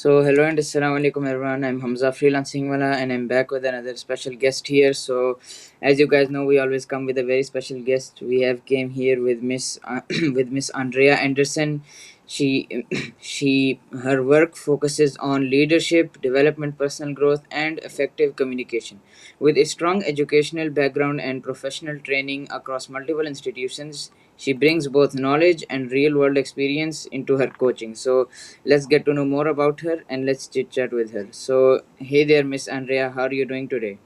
Hello and assalamu alaikum everyone. I'm Hamzah FreelancingWala and I'm back with another special guest here. As you guys know, we always come with a very special guest. We have came here with Miss with Miss Andrea Anderson. She she her work focuses on leadership, development, personal growth, and effective communication. With a strong educational background and professional training across multiple institutions, she brings both knowledge and real world experience into her coaching. Let's get to know more about her and let's chit chat with her. Hey there, Miss Andrea, how are you doing today?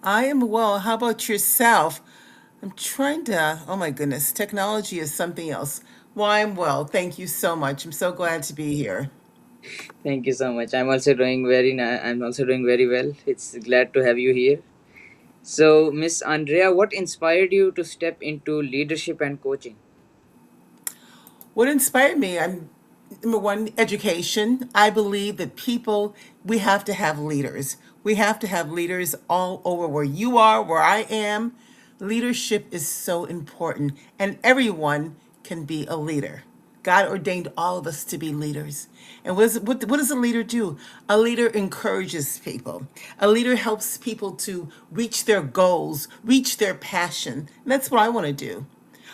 I am well. How about yourself? I'm trying to, oh my goodness, technology is something else. Well, I'm well. Thank you so much. I'm so glad to be here. Thank you so much. I'm also doing very well. It's glad to have you here. So, Miss Andrea, what inspired you to step into leadership and coaching? What inspired me? I'm number one, education. I believe that we have to have leaders. We have to have leaders all over where you are, where I am. Leadership is so important, and everyone can be a leader. God ordained all of us to be leaders. And what does a leader do? A leader encourages people. A leader helps people to reach their goals, reach their passion. And that's what I want to do.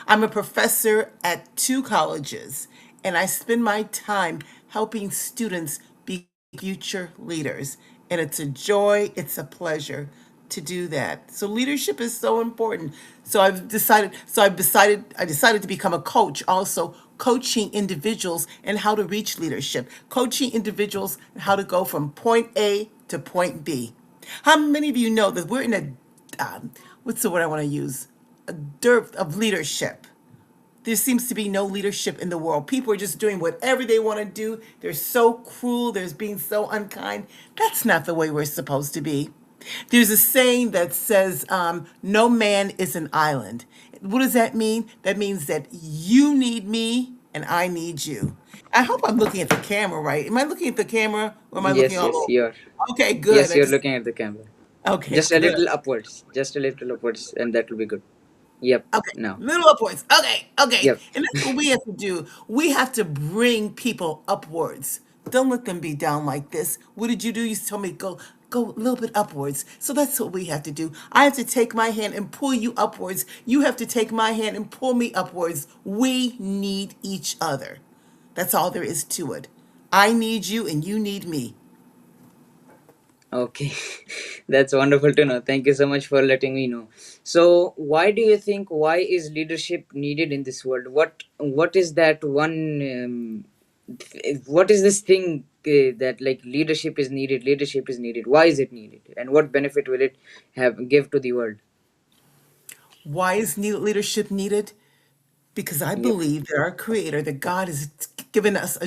I'm a professor at two colleges, and I spend my time helping students be future leaders. And it's a joy, it's a pleasure to do that. So leadership is so important. I decided to become a coach, also coaching individuals and how to reach leadership, coaching individuals and how to go from point A to point B. How many of you know that we're in what's the word I want to use? A dearth of leadership. There seems to be no leadership in the world. People are just doing whatever they want to do. They're so cruel. They're being so unkind. That's not the way we're supposed to be. There's a saying that says, no man is an island. What does that mean? That means that you need me and I need you. I hope I'm looking at the camera right. Am I looking at the camera or am I looking Yes, all yes, you're. over? Okay, good. Yes, you're looking at the camera. Okay, Just a good. little upwards. Just a little upwards, and that will be good. Yep, Okay, now. little upwards. Okay, okay. Yep. And that's what we have to do. We have to bring people upwards. Don't let them be down like this. What did you do? You told me go a little bit upwards. So that's what we have to do. I have to take my hand and pull you upwards. You have to take my hand and pull me upwards. We need each other. That's all there is to it. I need you and you need me. Okay, that's wonderful to know. Thank you so much for letting me know. So, why do you think why is leadership needed in this world? What is that one? What is this thing that like leadership is needed? Leadership is needed. Why is it needed? And what benefit will it have give to the world? Why is leadership needed? Because I Yep. believe that our creator, that God has given us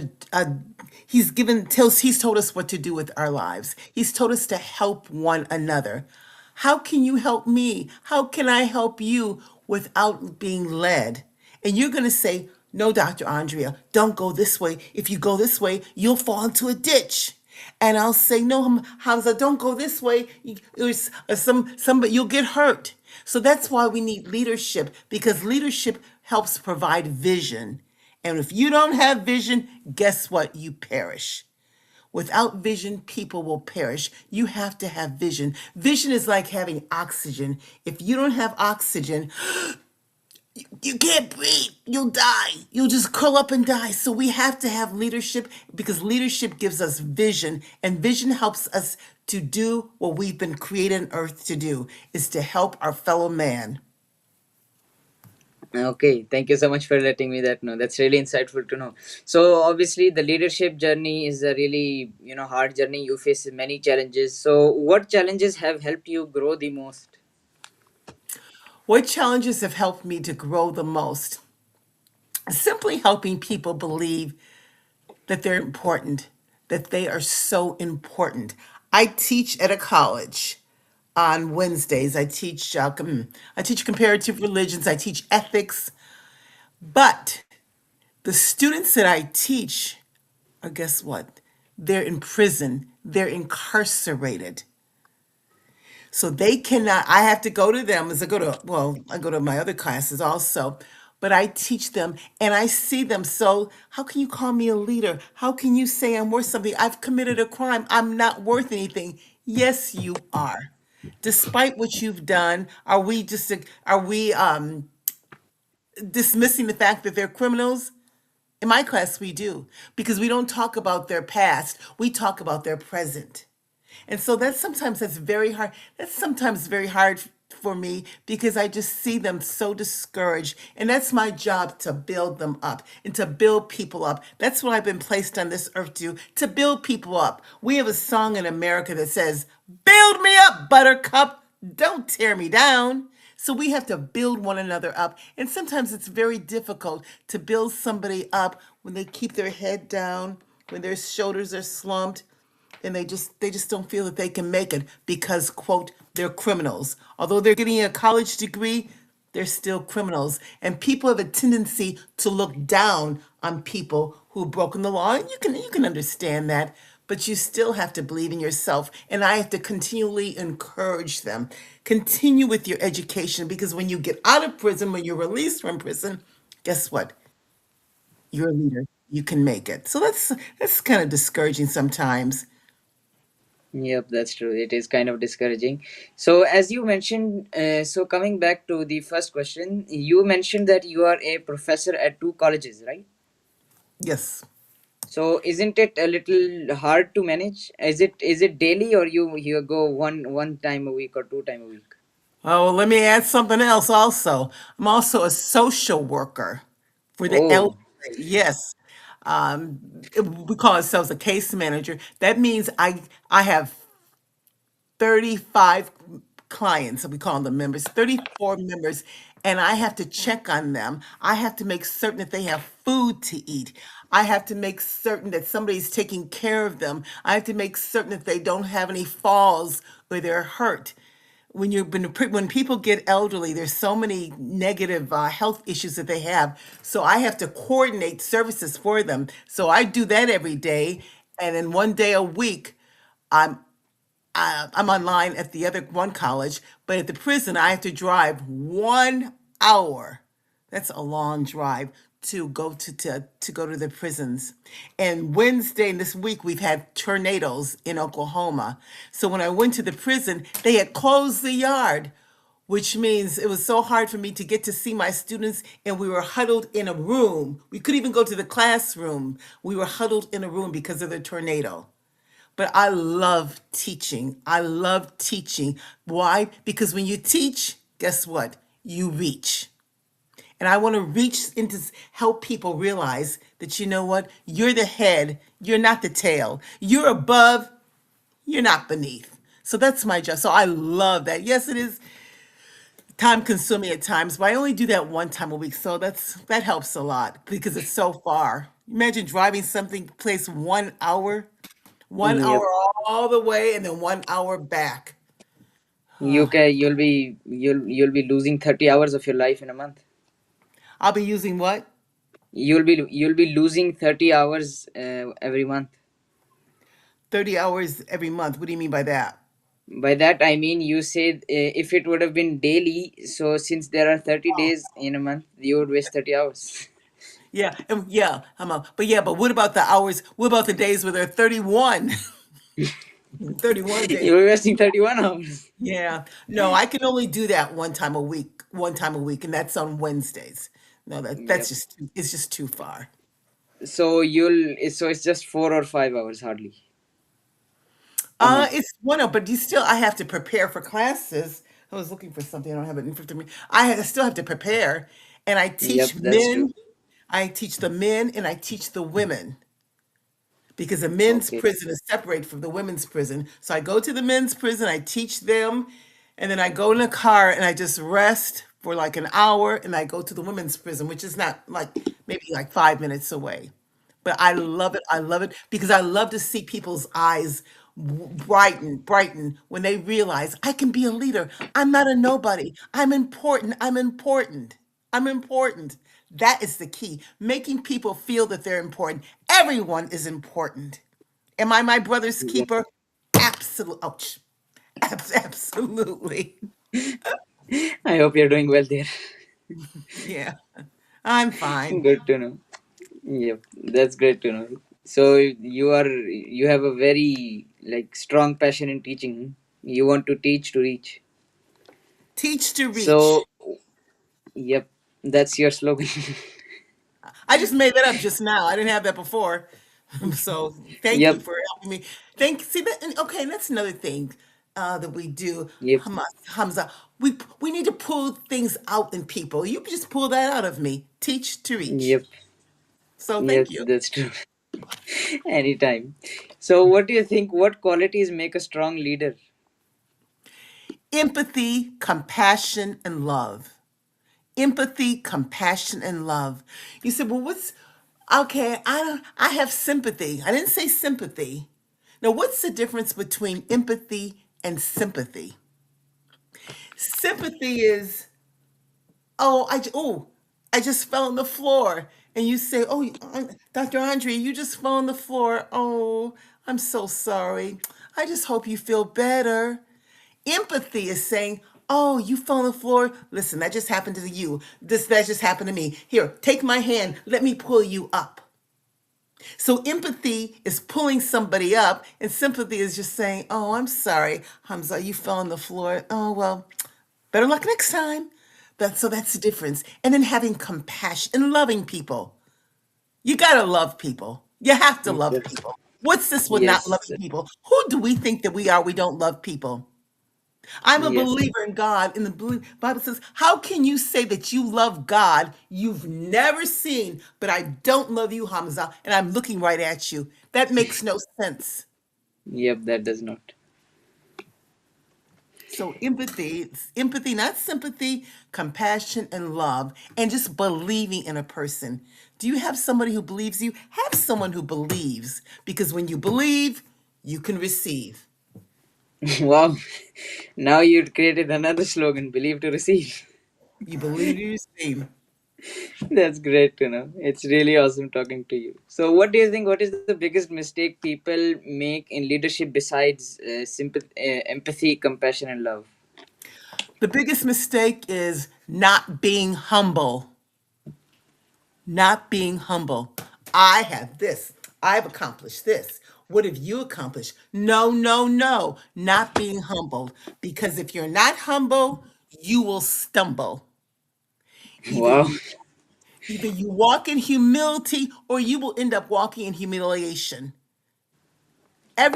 he's told us what to do with our lives. He's told us to help one another. How can you help me? How can I help you without being led? And you're going to say, no, Dr. Andrea, don't go this way. If you go this way, you'll fall into a ditch. And I'll say, no, Hamza, don't go this way. There's somebody, you'll get hurt. So that's why we need leadership, because leadership helps provide vision. And if you don't have vision, guess what? You perish. Without vision, people will perish. You have to have vision. Vision is like having oxygen. If you don't have oxygen, you can't breathe. You'll die. You'll just curl up and die. So we have to have leadership, because leadership gives us vision, and vision helps us to do what we've been created on earth to do, is to help our fellow man. Okay, thank you so much for letting me that know. That's really insightful to know. So obviously the leadership journey is a really, hard journey. You face many challenges. So what challenges have helped you grow the most? What challenges have helped me to grow the most? Simply helping people believe that they're important, that they are so important. I teach at a college on Wednesdays. I teach comparative religions. I teach ethics. But the students that I teach are, guess what? They're in prison. They're incarcerated. So they cannot, I have to go to them as I go to, well, I go to my other classes also, but I teach them and I see them. So, how can you call me a leader? How can you say I'm worth something? I've committed a crime. I'm not worth anything. Yes, you are. Despite what you've done, are we dismissing the fact that they're criminals? In my class, we do, because we don't talk about their past. We talk about their present. And so that's very hard. That's sometimes very hard for me because I just see them so discouraged. And that's my job, to build them up and to build people up. That's what I've been placed on this earth to build people up. We have a song in America that says, "Build me up, buttercup. Don't tear me down." So we have to build one another up. And sometimes it's very difficult to build somebody up when they keep their head down, when their shoulders are slumped, and they just don't feel that they can make it because, quote, they're criminals. Although they're getting a college degree, they're still criminals. And people have a tendency to look down on people who've broken the law. And you can understand that, but you still have to believe in yourself. And I have to continually encourage them. Continue with your education, because when you get out of prison, when you're released from prison, guess what? You're a leader. You can make it. So that's kind of discouraging sometimes. Yep, that's true. It is kind of discouraging. So, as you mentioned, so coming back to the first question, you mentioned that you are a professor at two colleges, right? Yes. So, isn't it a little hard to manage? Is it daily, or you go one time a week or two time a week? Oh, well, let me add something else also. I'm also a social worker for the elderly. Oh, Yes. Um, we call ourselves a case manager. That means I have 35 clients, we call them members, 34 members, and I have to check on them. I have to make certain that they have food to eat. I have to make certain that somebody's taking care of them. I have to make certain that they don't have any falls or they're hurt. When people get elderly, there's so many negative health issues that they have. So I have to coordinate services for them. So I do that every day, and then one day a week, I'm I'm online at the other one college, but at the prison, I have to drive 1 hour. That's a long drive to go to the prisons. And Wednesday and this week, we've had tornadoes in Oklahoma. So when I went to the prison, they had closed the yard, which means it was so hard for me to get to see my students, and we were huddled in a room. We couldn't even go to the classroom. We were huddled in a room because of the tornado. But I love teaching. I love teaching. Why? Because when you teach, guess what? You reach. And I want to reach into help people realize that, you know what? You're the head, you're not the tail. You're above, you're not beneath. So that's my job. So I love that. Yes, it is time consuming at times, but I only do that one time a week. So that helps a lot because it's so far. Imagine driving something place 1 hour. One yep. hour all the way and then 1 hour back. You'll be losing 30 hours of your life in a month. I'll be using what? You'll be losing 30 hours every month. 30 hours every month. What do you mean by that? By that I mean, you said if it would have been daily, so since there are 30 days in a month, you would waste 30 hours. Yeah, yeah, but yeah, but what about the hours? What about the days where there are 31? 31 days. You're wasting 31 hours. Yeah. No, I can only do that one time a week, and that's on Wednesdays. No, that's Yep. it's just too far. So it's just 4 or 5 hours hardly a month. It's one of, but I have to prepare for classes. I was looking for something. I don't have it in front of me. I still have to prepare, and Yep, that's true. I teach the men, and I teach the women, because the men's Okay. prison is separate from the women's prison. So I go to the men's prison, I teach them, and then I go in a car and I just rest for like an hour, and I go to the women's prison, which is not like maybe like 5 minutes away. But I love it. I love it because I love to see people's eyes brighten when they realize I can be a leader. I'm not a nobody. I'm important. I'm important. I'm important. That is the key. Making people feel that they're important. Everyone is important. Am I my brother's Yep. keeper? Absolutely. Ouch. Absolutely. I hope you're doing well there. Yeah. I'm fine. Good to know. Yep, that's great to know. So you have a very like strong passion in teaching. You want to teach to reach. Teach to reach. So yep, that's your slogan. I just made that up just now. I didn't have that before. So thank you Yep, for helping me. See that. And okay, that's another thing that we do, yep, Hamza. We need to pull things out in people. You just pull that out of me. Teach to reach. yep, So yes, thank you. that's true. Anytime. So what do you think? What qualities make a strong leader? Empathy, compassion, and love. Empathy, compassion, and love. You said, well, what's okay? I have sympathy. I didn't say sympathy. Now, what's the difference between empathy and sympathy? Sympathy is, I just fell on the floor. And you say, oh, Dr. Andre, you just fell on the floor. Oh, I'm so sorry. I just hope you feel better. Empathy is saying, oh, you fell on the floor. Listen, that just happened to you. That just happened to me. Here, take my hand. Let me pull you up. So empathy is pulling somebody up, and sympathy is just saying, oh, I'm sorry, Hamza, you fell on the floor. Oh, well, better luck next time. That's the difference. And then having compassion and loving people. You gotta love people. You have to love Yep. people. What's this with not Yes, loving people? Who do we think that we are? We don't love people. I'm a yes, believer in God, and the Bible says, how can you say that you love God you've never seen, but I don't love you, Hamza, and I'm looking right at you? That makes no sense. yep, that does not. So empathy, not sympathy, compassion and love, and just believing in a person. Do you have somebody who believes you? Have someone who believes, because when you believe, you can receive. Wow, now you created another slogan, believe to receive. You believe, you receive. That's great to know. It's really awesome talking to you. So, what do you think? What is the biggest mistake people make in leadership besides empathy, compassion, and love? The biggest mistake is not being humble. Not being humble. I have this. I've accomplished this. What have you accomplished? No, no, no. Not being humbled. Because if you're not humble, you will stumble. Either Wow. you either you walk in humility or you will end up walking in humiliation.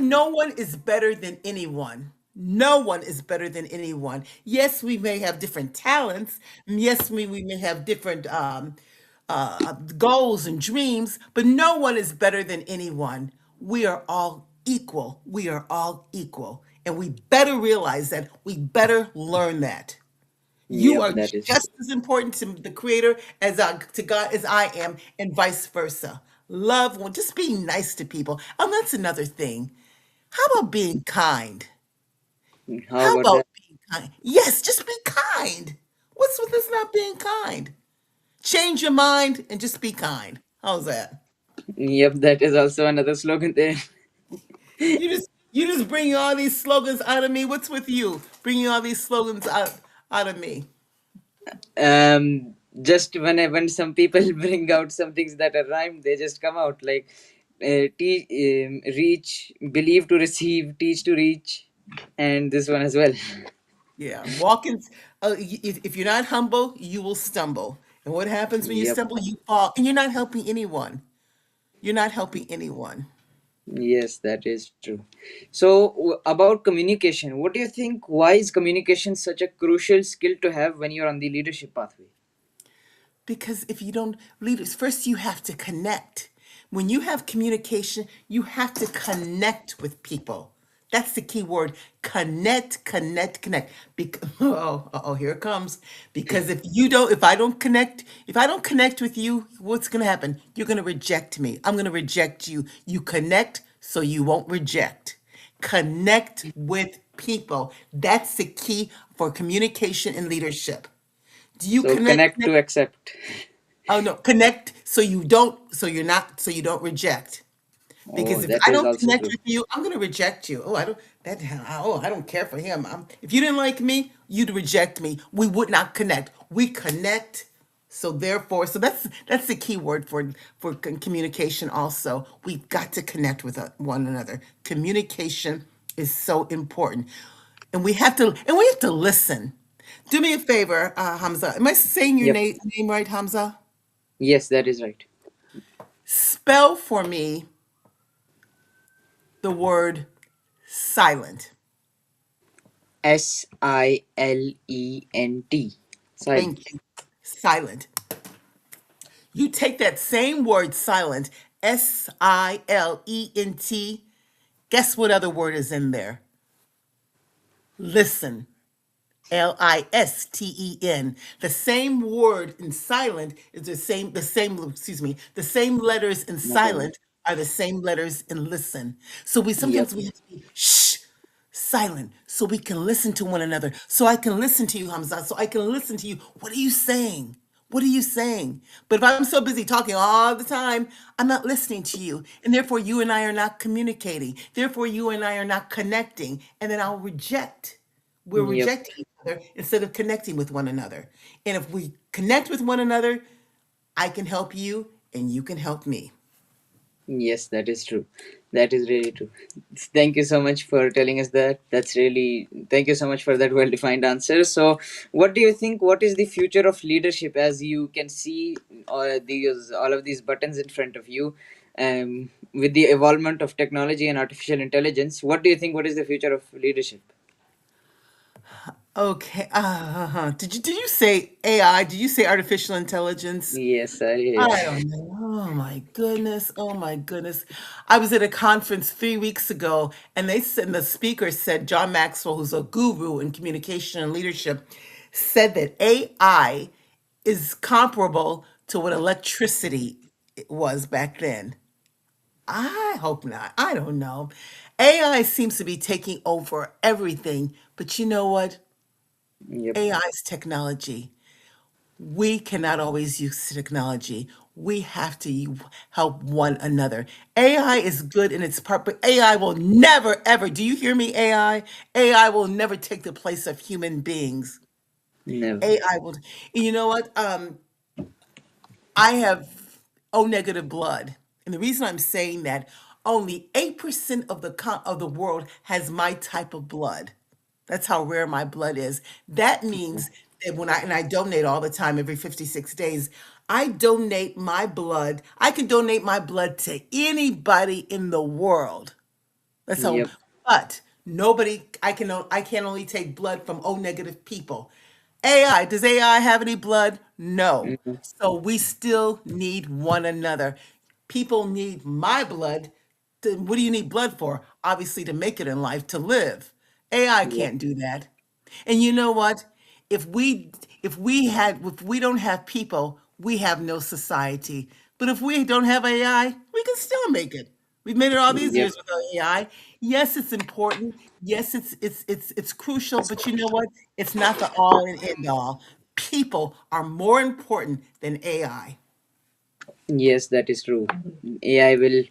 No one is better than anyone. No one is better than anyone. Yes, we may have different talents. Yes, we may have different goals and dreams, but no one is better than anyone. We are all equal. We are all equal. And we better realize that. We better learn that. You Yep, are that is just as important to the Creator to God as I am, and vice versa. Love, well, just being nice to people. And that's another thing. How about being kind? true. How How about about that? being kind? Yes, just be kind. What's with this not being kind? Change your mind and just be kind. How's that? Yep, that is also another slogan there. You just bring all these slogans out of me. What's with you? Bringing all these slogans out of me. Just when some people bring out some things that are rhymed, they just come out like reach, believe to receive, teach to reach, and this one as well. Yeah, walking. If you're not humble, you will stumble. And what happens when you Yep. stumble? You fall, and you're not helping anyone. You're not helping anyone. Yes, that is true. So, about communication, what do you think? Why is communication such a crucial skill to have when you're on the leadership pathway? Because if you don't leaders, first you have to connect. When you have communication, you have to connect with people. That's the key word. Connect, connect, connect. Here it comes. Because if I don't connect with you, what's gonna happen? You're gonna reject me. I'm gonna reject you. You connect so you won't reject. Connect with people. That's the key for communication and leadership. Do you So, connect? connect to accept. Oh no, connect so you don't reject. Oh, Because if that I is don't also connect true. with you, I'm gonna reject you. I don't care for him. If you didn't like me, you'd reject me. We would not connect. We connect So therefore, so that's the key word for communication. Also, we've got to connect with one another. Communication is so important, and we have to listen. Do me a favor, Hamza. Am I saying your Yep. name right, Hamza? Yes, that is right. Spell for me the word silent. Silent. Thank Silent. you. Silent. You take that same word silent, Silent. Guess what other word is in there? Listen. Listen. The same word in silent is the same letters in No problem. silent are the same letters in listen. So we Yep. sometimes we have to be silent so we can listen to one another. So I can listen to you, Hamza. So I can listen to you. What are you saying? What are you saying? But if I'm so busy talking all the time, I'm not listening to you. And therefore, you and I are not communicating. Therefore, you and I are not connecting. And then I'll reject. We're Yep. rejecting each other instead of connecting with one another. And if we connect with one another, I can help you and you can help me. Yes, that is true. That is really true. Thank you so much for telling us that. That's really, thank you so much for that well defined answer. So, what do you think? What is the future of leadership? As you can see, all of these buttons in front of you, with the evolvement of technology and artificial intelligence, what do you think? What is the future of leadership? Okay. Did you say AI? Did you say artificial intelligence? Yes, sir. I Yes. don't know. Oh my goodness. Oh my goodness. I was at a conference 3 weeks ago, and they said the speaker said John Maxwell, who's a guru in communication and leadership, said that AI is comparable to what electricity was back then. I hope not. I don't know. AI seems to be taking over everything, but you know what? Yep. AI is technology. We cannot always use technology. We have to help one another. AI is good in its part, but AI will never, ever, do you hear me, AI? AI will never take the place of human beings. Never. AI will, and you know what? I have O negative blood. And the reason I'm saying that, only 8% of of the world has my type of blood. That's how rare my blood is. That means that and I donate all the time every 56 days, I donate my blood. I can donate my blood to anybody in the world. That's how, Yep. but nobody, I can only take blood from O negative people. AI, does AI have any blood? No. Mhm. So we still need one another. People need my blood. What do you need blood for? Obviously, to make it in life, to live. AI Yep. can't do that. And you know what? If we if we don't have people, we have no society. But if we don't have AI, we can still make it. We've made it all these Yep. years without AI. Yes, it's important. Yes, it's crucial, but you know what? It's not the all and end all. People are more important than AI. Yes, that is true. AI will.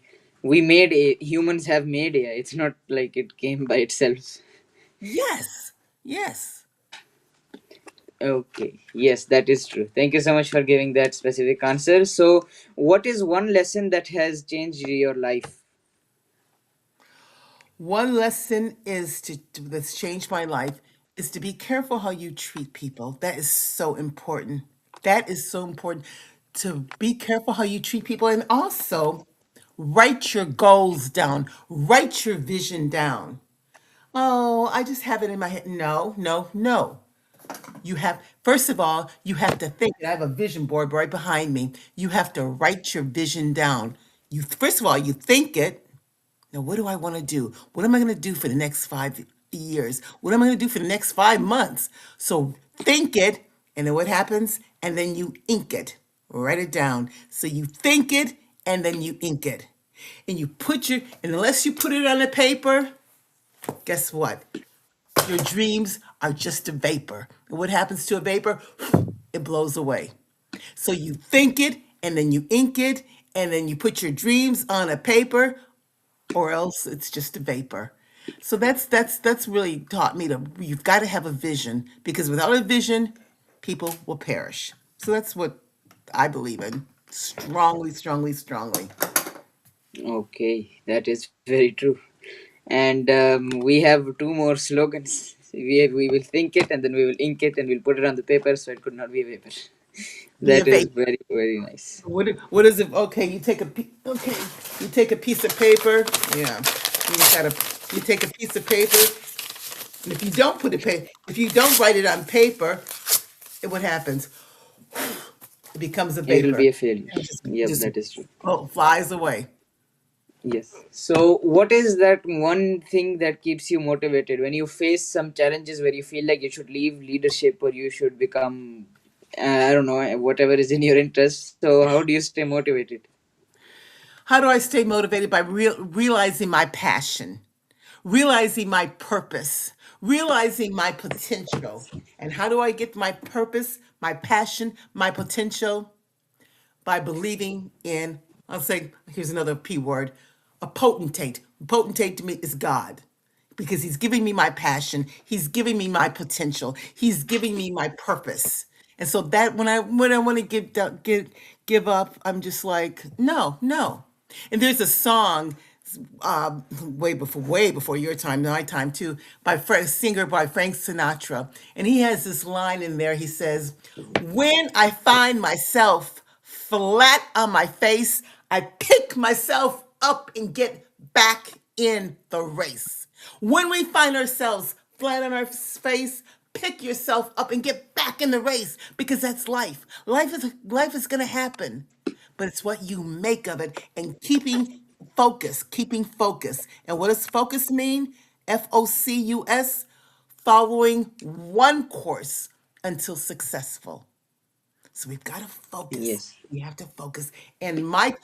We made a. Humans have made AI. It's not like it came by itself. Yes. Yes. Okay. Yes, that is true. Thank you so much for giving that specific answer. So, what is one lesson that has changed your life? One lesson that's changed my life is to be careful how you treat people. That is so important. That is so important, to be careful how you treat people, and also write your goals down, write your vision down. Oh, I just have it in my head. No, no, no. You have, first of all, you have to think. I have a vision board right behind me. You have to write your vision down. You, first of all, you think it. Now, what do I want to do? What am I going to do for the next 5 years? What am I going to do for the next 5 months? So think it, and then what happens? And then you ink it. Write it down. So you think it, and then you ink it. And you and unless you put it on the paper, guess what? Your dreams are just a vapor. And what happens to a vapor? It blows away. So you think it, and then you ink it, and then you put your dreams on a paper, or else it's just a vapor. So that's really taught me to, you've got to have a vision, because without a vision, people will perish. So that's what I believe in strongly, strongly, strongly. Okay, that is very true. And we have two more slogans. We will think it and then we will ink it and we'll put it on the paper so it could not be a paper. Be That is evasive. very, very nice. What is it? Okay, okay, you take a piece of paper. Yeah, you take a piece of paper, and if you don't if you don't write it on paper, what happens? It becomes a It will vapor. be a failure. And Yep, just that is true. flies away. Yes. So, what is that one thing that keeps you motivated when you face some challenges where you feel like you should leave leadership or you should become, I don't know, whatever is in your interest? So, how do you stay motivated? How do I stay motivated? By realizing my passion, realizing my purpose, realizing my potential. And how do I get my purpose, my passion, my potential? By believing in, I'll say, here's another P word, a potentate. Potentate to me is God because he's giving me my passion, he's giving me my potential, he's giving me my purpose. And so that when I want to give up, I'm just like, no, no. And there's a song way before your time, my time too, by singer by Frank Sinatra, and he has this line in there. He says, "When I find myself flat on my face, I pick myself up and get back in the race." When we find ourselves flat on our face, pick yourself up and get back in the race because that's life. Life is going to happen, but it's what you make of it and keeping focus. And what does focus mean? FOCUS, following one course until successful. So we've got to focus. Yes. We have to focus. And my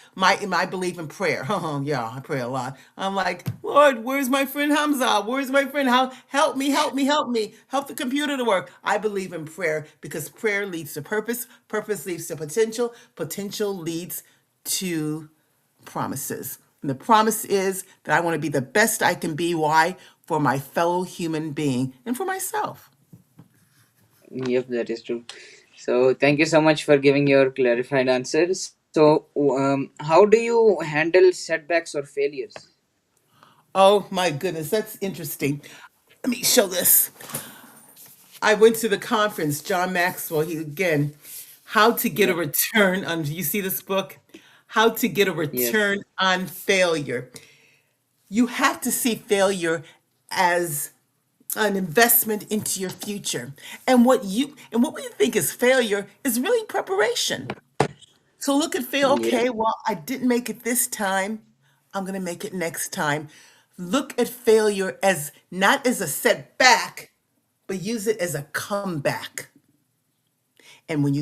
belief in prayer. Yeah, I pray a lot. I'm like, Lord, where's my friend Hamzah? Where's my friend? How help me, help me, help me, help the computer to work. I believe in prayer because prayer leads to purpose. Purpose leads to potential. Potential leads to promises. And the promise is that I want to be the best I can be. Why? For my fellow human being and for myself. Yep, that is true. So, thank you so much for giving your clarified answers. So, how do you handle setbacks or failures? Oh my goodness, that's interesting. Let me show this. I went to the conference, John Maxwell, he again, How to Get a Yep. Return on, you see this book? How to Get a Yes. Return on Failure. You have to see failure as an investment into your future. And what we think is failure is really preparation. So look at fail, Yep. okay, well, I didn't make it this time. I'm going to make it next time. Look at failure as not as a setback, but use it as a comeback. And when you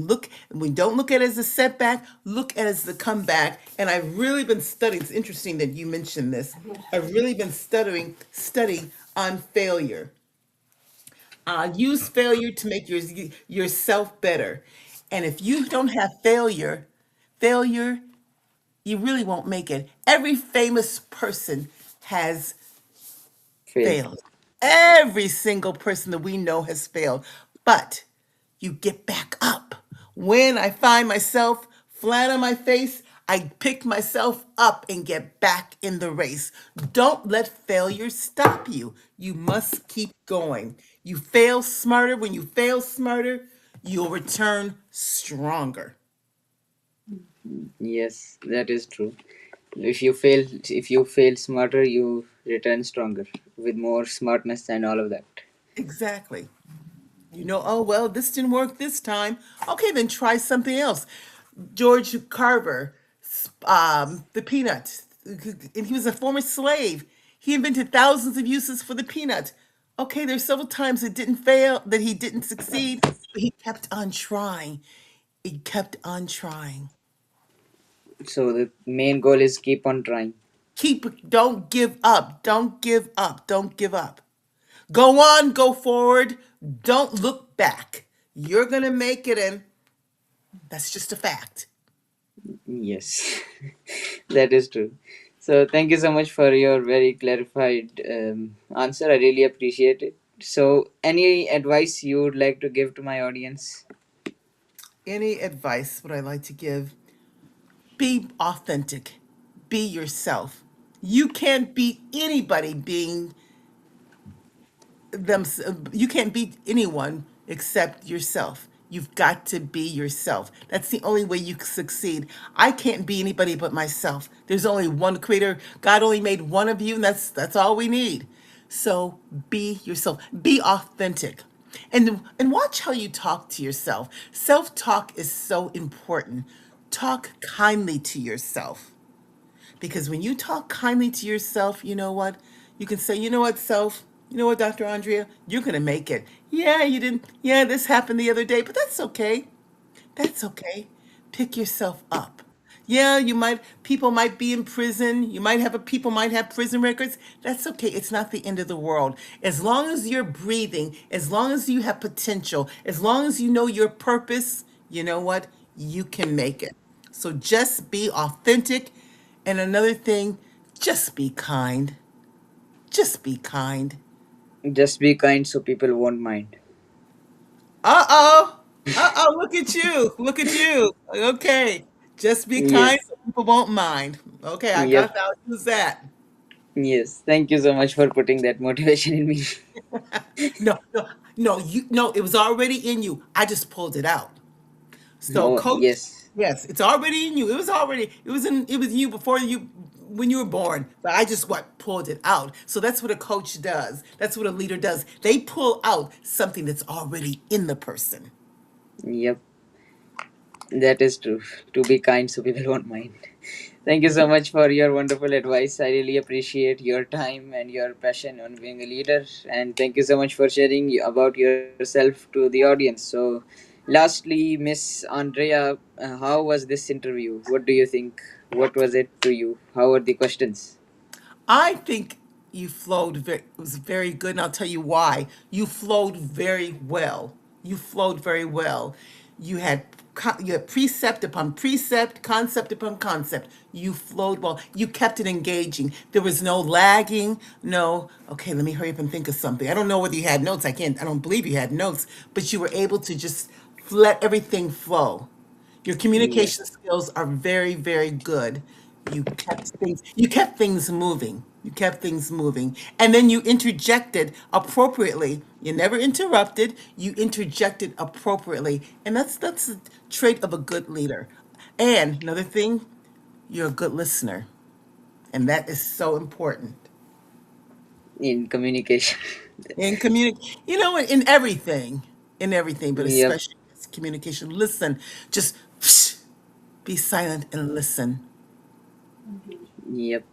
don't look at it as a setback, look at it as the comeback. And I've really been studying. It's interesting that you mentioned this. I've really been studying on failure. Use failure to make yourself better. And if you don't have failure, you really won't make it. Every famous person has Failed. failed. Every single person that we know has failed. But you get back up. When I find myself flat on my face, I pick myself up and get back in the race. Don't let failure stop you. You must keep going. You fail smarter. When you fail smarter, you'll return stronger. Yes, that is true. If you fail smarter, you return stronger with more smartness and all of that. Exactly. Oh, well, this didn't work this time. Okay, then try something else. George Carver, the peanut, and he was a former slave. He invented thousands of uses for the peanut. Okay, there's several times it didn't fail, that he didn't succeed, but he kept on trying. He kept on trying. So the main goal is keep on trying. Don't give up. Don't give up. Don't give up. Go on, go forward. Don't look back. You're going to make it, and that's just a fact. Yes, that is true. So thank you so much for your very clarified answer. I really appreciate it. So any advice you would like to give to my audience? any advice would I like to give? Be authentic. Be yourself. You can't beat anybody being them. You can't beat anyone except yourself. You've got to be yourself. That's the only way you can succeed. I can't be anybody but myself. There's only one creator. God only made one of you, and that's all we need. So be yourself. Be authentic. And watch how you talk to yourself. Self-talk is so important. Talk kindly to yourself. Because when you talk kindly to yourself, you know what? You can say, you know what, self? You know what, Dr. Andrea? You're going to make it. Yeah, you didn't. Yeah, this happened the other day, but that's okay. That's okay. Pick yourself up. Yeah, people might be in prison. People might have prison records. That's okay. It's not the end of the world. As long as you're breathing, as long as you have potential, as long as you know your purpose, you know what? You can make it. So just be authentic. And another thing, just be kind. Just be kind. Just be kind so people won't mind. Uh-oh. Uh-oh, look at you. Look at you. Okay. Just be kind Yes. so people won't mind. Okay, I Yep. got that. I'll use that. Yes. Thank you so much for putting that motivation in me. No, no, no, no, it was already in you. I just pulled it out. So Oh, coach, yes. yes, it's already in you. It was you before you when you were born. But I just pulled it out. So that's what a coach does. That's what a leader does. They pull out something that's already in the person. Yep. That is true. To be kind so people won't mind. Thank you so much for your wonderful advice. I really appreciate your time and your passion on being a leader. And thank you so much for sharing about yourself to the audience. So, lastly, Miss Andrea, how was this interview? What do you think? What was it to you? How were the questions? I think it was very good, and I'll tell you why. You flowed very well. You flowed very well. You had precept upon precept, concept upon concept. You flowed well. You kept it engaging. There was no lagging. No, okay, let me hurry up and think of something. I don't know whether you had notes. I don't believe you had notes, but you were able to just let everything flow. Your Yep. communication skills are very, very good. You kept things moving. You kept things moving. And then you interjected appropriately. You never interrupted. You interjected appropriately. And that's a trait of a good leader. And another thing, you're a good listener. And that is so important. In communication. In in everything. In everything, but Yep. especially communication. Listen. Just be silent and listen. Yep.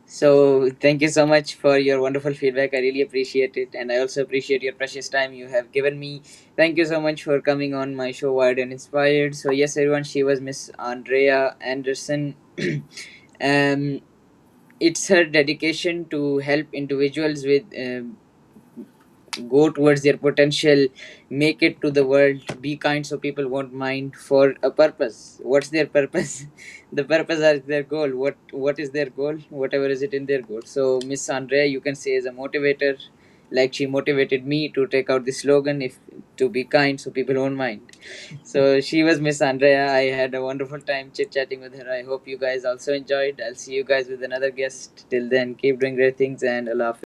So, thank you so much for your wonderful feedback. I really appreciate it. And I also appreciate your precious time you have given me. Thank you so much for coming on my show, Wired and Inspired. So, yes, everyone, she was Miss Andrea Anderson. um, it's her dedication to help individuals with go towards their potential, make it to the world, be kind so people won't mind for a purpose. What's their purpose? The purpose is their goal. What is their goal? Whatever is it in their goal. So Miss Andrea, you can say, is a motivator. Like she motivated me to take out the slogan, if to be kind so people won't mind. So she was Miss Andrea. I had a wonderful time chit chatting with her. I hope you guys also enjoyed. I'll see you guys with another guest. Till then, keep doing great things and Allah Hafiz.